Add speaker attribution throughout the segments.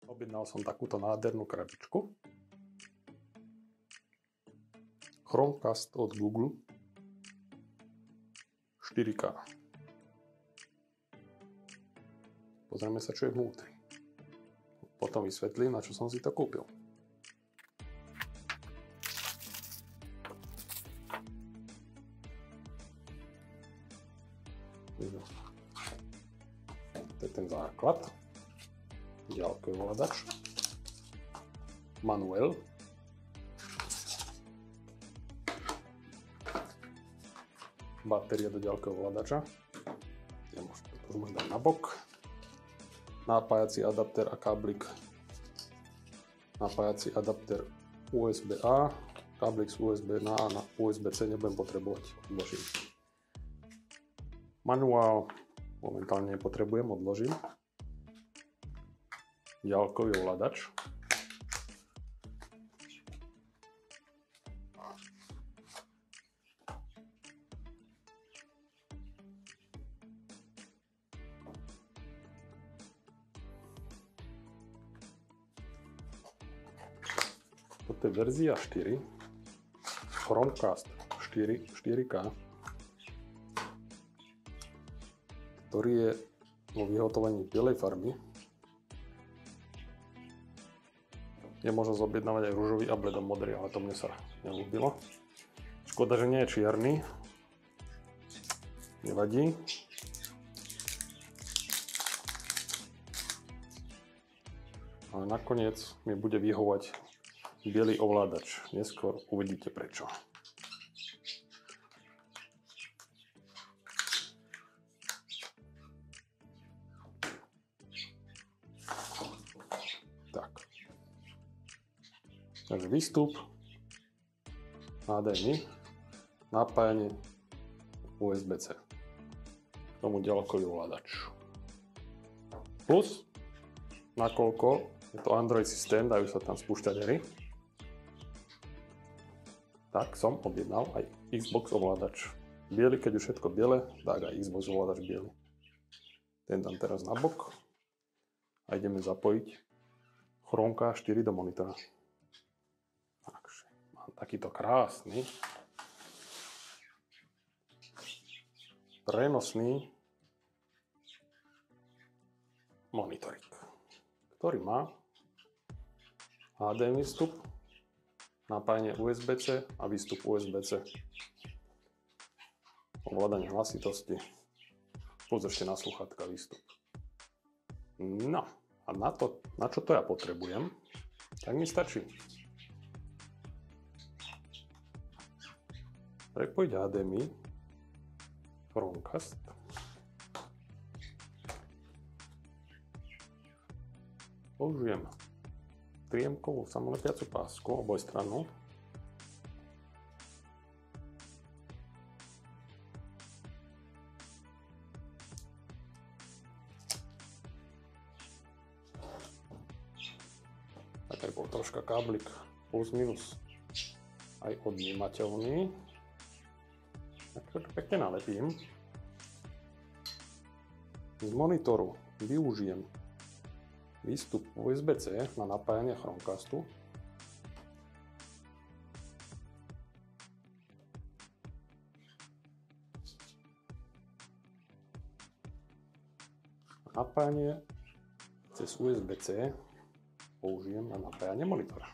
Speaker 1: Objednal som takúto nádhernú krabičku. Chromecast od Google 4K. Pozrieme sa, čo je vnútri. Potom vysvetlím, na čo som si to kúpil. To je ten základ. Ďalkový ovládač. Manuel. Batéria do ďalkového ovládača. Ja môžem dať na bok. Napájací adapter a káblik. Napájací adapter USB-A. Káblik z USB na USB-C nebudem potrebovať. Odložím. Manuál momentálne nepotrebujem, odložím. Ďalkový ovládač. Toto je verzia 4. Chromecast 4K, ktorý je vo vyhotovení bielej farby. Je možno objednávať aj ružový a bledomodrý, ale to mne sa neľúbilo. Škoda, že nie je čierny. Nevadí. Ale nakoniec mi bude vyhovovať biely ovládač. Neskôr uvidíte prečo. Tak. Takže výstup, HDMI, napájanie USB-C. K tomu ďalkový ovládač. Plus, nakoľko je to Android systém, dajú sa tam spúšťať hry, tak som objednal aj Xbox ovládač. Biely, keď už všetko biele, tak aj Xbox ovládač biely. Ten dám teraz na bok a ideme zapojiť Chromecast 4 do monitora. Takže mám takýto krásny prenosný monitorik, ktorý má HDMI vstup, napájanie USB-C a výstup USB-C, ovládanie hlasitosti, plus ešte na slúchadka výstup. No a na čo to ja potrebujem, tak mi stačí prepojiť HDMI, Chromecast, použijem triemkovú samolepiacu pásku obojstrannú. Tak aj bol troška káblik plus minus aj odnímateľný. Tak pekne nalepím. Z monitoru využijem výstup USB-C na napájanie Chromecastu. Napájanie cez USB-C použijem na napájanie monitora.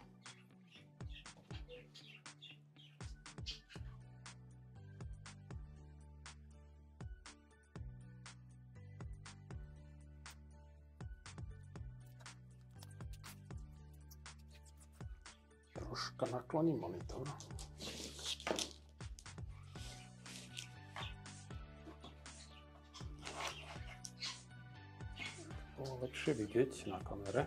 Speaker 1: Troška nakloním monitor. Bolo lepšie vidieť na kamere.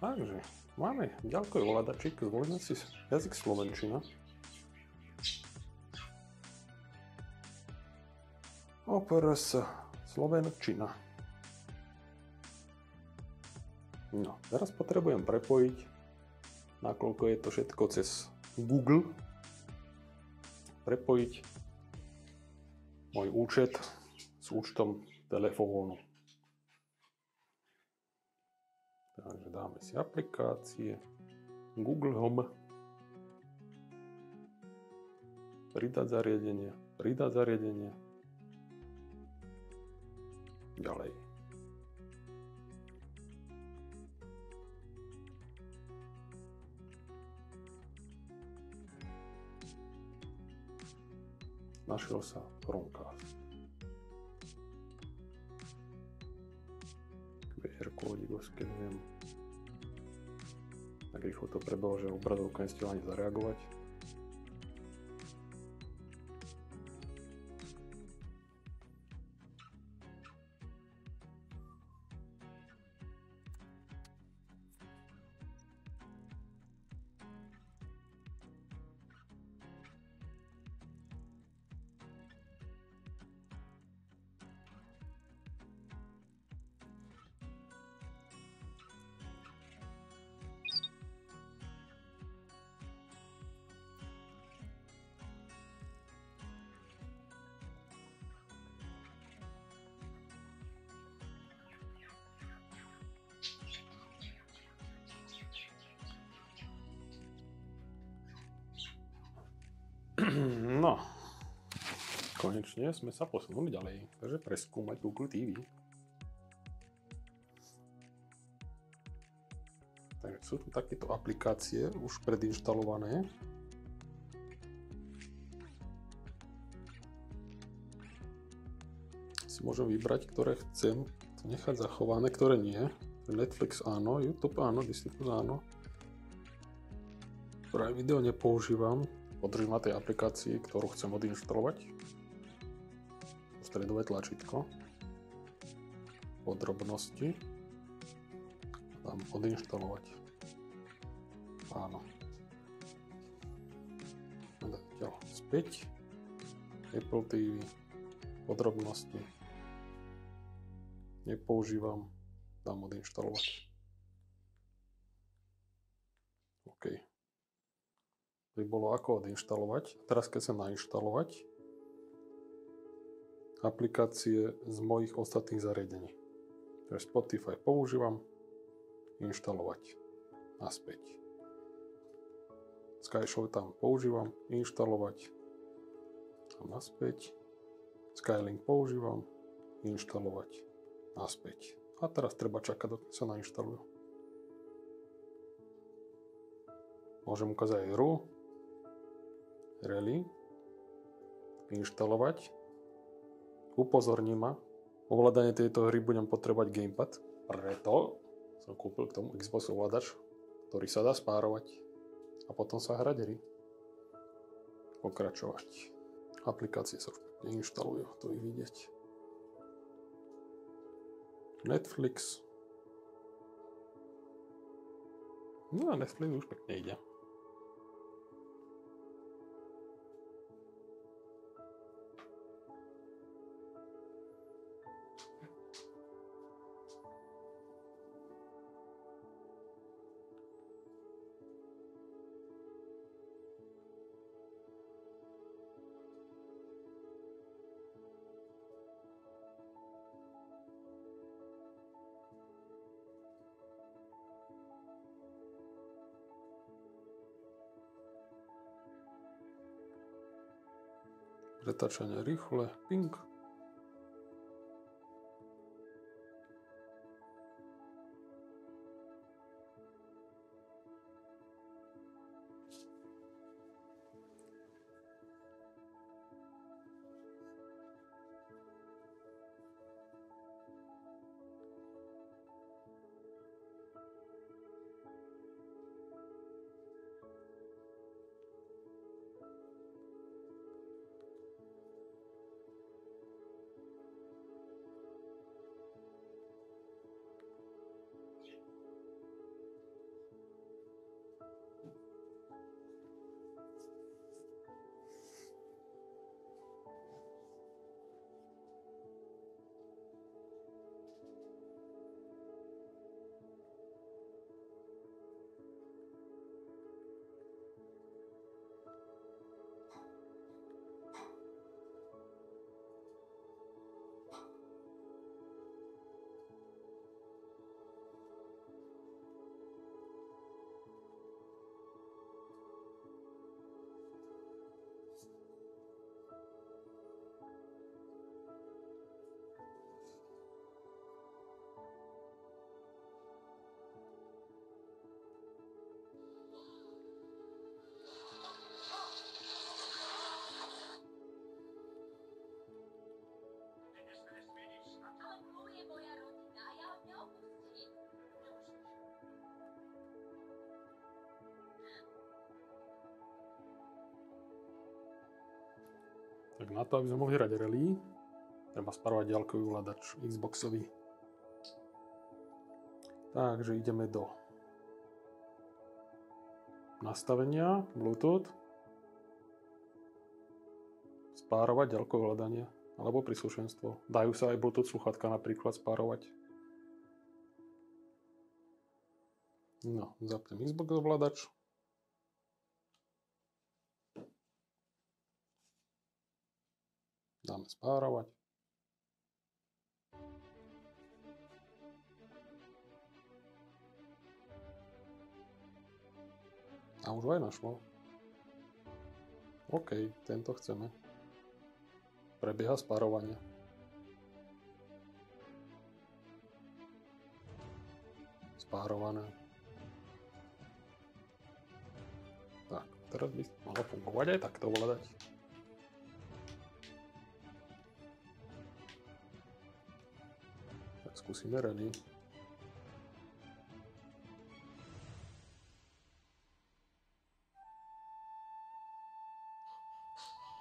Speaker 1: Takže máme ďalkový ovládačik, zvolíme si jazyk slovenčina. OPRS slovenčina. No, teraz potrebujem prepojiť, nakoľko je to všetko cez Google, prepojiť môj účet s účtom telefónu. Takže dáme si aplikácie, Google Home, pridať zariadenie, ďalej. Našiel sa Chromecast. QR kódik oskenujem. Tak rýchlo to prebehlo, že obrazovka nestihla ani zareagovať. No, konečne sme sa posunuli ďalej, takže preskúmať Google TV. Takže sú tu takéto aplikácie už predinštalované. Si môžem vybrať, ktoré chcem nechať zachované, ktoré nie. Netflix áno, YouTube áno, Disney Plus áno. Prvé video nepoužívam. Podržím na tej aplikácii, ktorú chcem odinštalovať. Stredové tlačítko. Podrobnosti. Dám odinštalovať. Áno. Zatiaľ späť. Apple TV. Podrobnosti. Nepoužívam. Dám odinštalovať. OK. By bolo ako odinštalovať. Teraz keď chcem nainštalovať aplikácie z mojich ostatných zariadení. Takže Spotify používam, inštalovať, naspäť. SkyShow tam používam, inštalovať a naspäť. Skylink používam, inštalovať, naspäť. A teraz treba čakať, dokým sa nainštalujú. Môžem ukázať aj RU. Rally, inštalovať, upozorní ma, ovládanie tejto hry budem potrebovať gamepad, preto som kúpil k tomu Xbox ovládač, ktorý sa dá spárovať a potom sa hrať hry. Pokračovať. Aplikácie sa už neinštalujú, to ich vidieť. Netflix. No a Netflix už pekne ide. Pretáčanie rýchle, ping. Tak na to, aby sme mohli hrať rally, treba sparovať ďalkový ovládač Xboxový. Takže ideme do nastavenia Bluetooth, spárovať ďalkové ovládanie alebo príslušenstvo. Dajú sa aj Bluetooth sluchátka napríklad spárovať. No, zapnem Xbox ovládač. Dáme spárovať. A už aj našlo. OK, tento chceme. Prebieha spárovanie. Spárované. Tak, teraz by malo fungovať aj takto ovládať. Tak skúsime rally.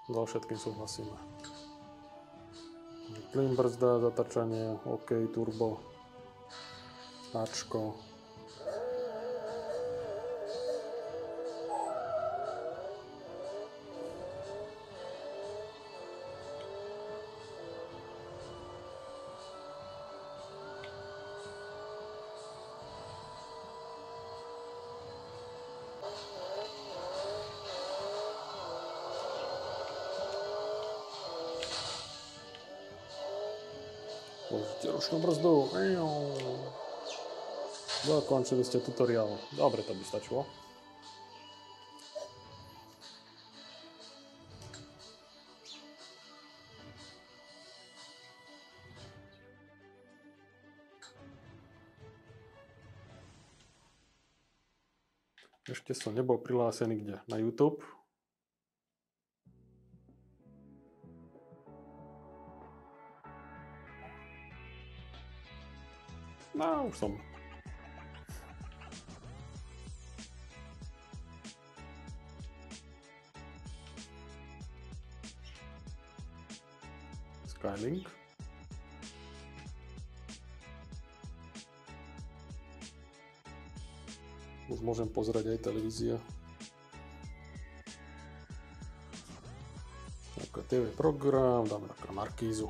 Speaker 1: So všetkým súhlasíme. Plyn, brzda, zatáčanie, OK, turbo, Ačko. Použite ručnú brzdu. Dokončili ste tutoriál. Dobre, to by stačilo. Ešte som nebol prihlásený kde? Na YouTube. No, už som. Skylink. Už môžem pozerať aj televízia. Ako TV program, dáme na Markízu.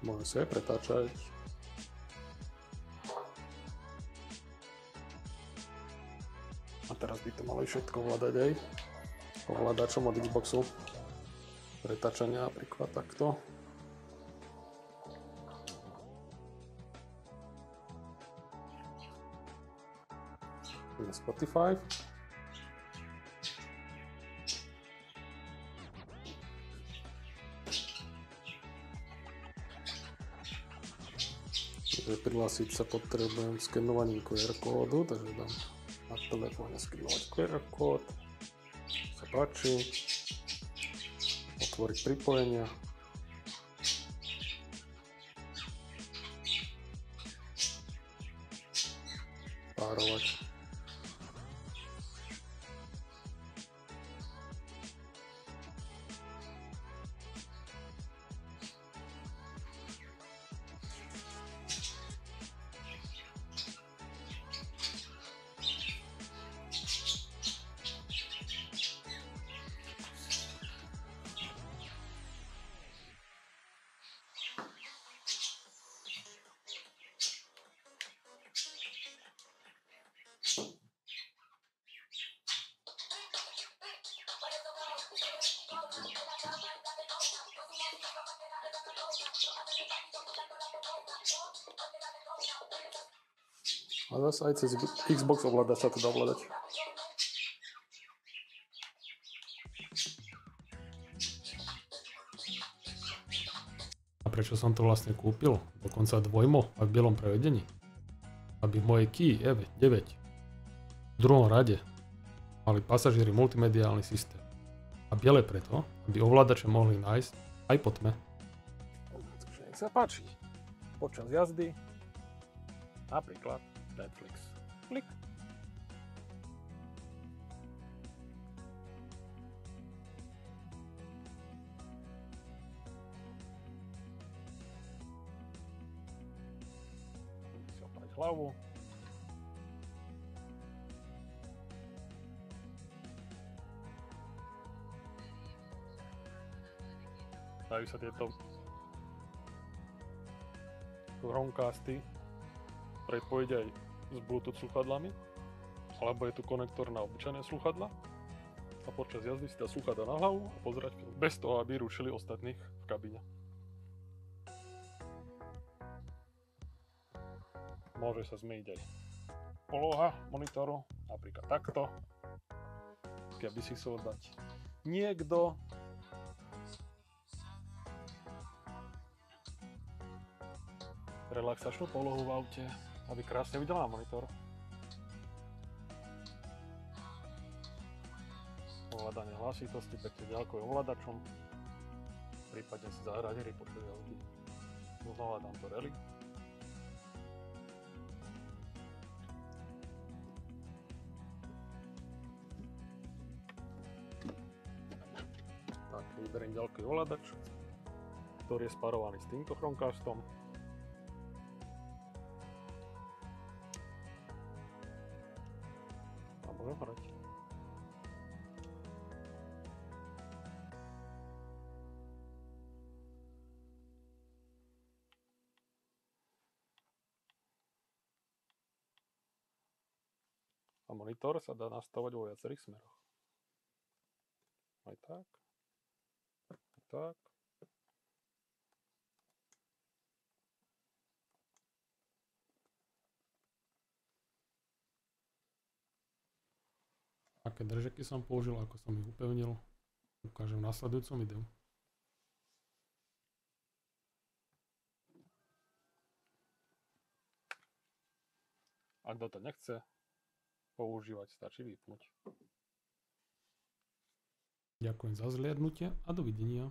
Speaker 1: Môžem si aj pretáčať. A teraz by to malo všetko ovládať aj ovládačom od Xboxu. Pretáčania napríklad takto. Je Spotify. Prihlásiť sa potrebujem skenovaním QR kódu, takže dám na telefóne skenovať QR kód. Sa páči. Otvoriť pripojenia. Párovať. A zase aj cez Xbox ovládač sa to dá ovládať. A prečo som to vlastne kúpil? Dokonca dvojmo a v bielom prevedení. Aby v mojej Kia EV9 v druhom rade mali pasažieri multimediálny systém. A biele preto, aby ovládače mohli nájsť aj po tme. Nech sa páči. Počas jazdy napríklad Netflix. Klik. hlavu. Dajú sa tieto Chromecasty prepojiť aj s Bluetooth sluchadlami, alebo je tu konektor na obyčajné sluchadla a počas jazdy si dá sluchadla na hlavu a pozerať film bez toho, aby rušili ostatných v kabíne. Môže sa zmeniť aj poloha monitoru, napríklad takto, keby si chcel dať niekto relaxačnú polohu v aute, aby krásne videl na monitor. Ovládanie hlasitosti pekne ďalkovým ovládačom, prípadne si zahrať hry počas jazdy. Znova dám to rally. Tak, vyberiem ďalkový ovládač, ktorý je spárovaný s týmto Chromecastom. A môžem hrať. A monitor sa dá nastavovať vo viacerých smeroch. Aj tak. Aj tak. Aké držaky som použil, ako som ich upevnil, ukážem v nasledujúcom videu. Ak to nechce používať, stačí vypnúť. Ďakujem za zhliadnutie a dovidenia.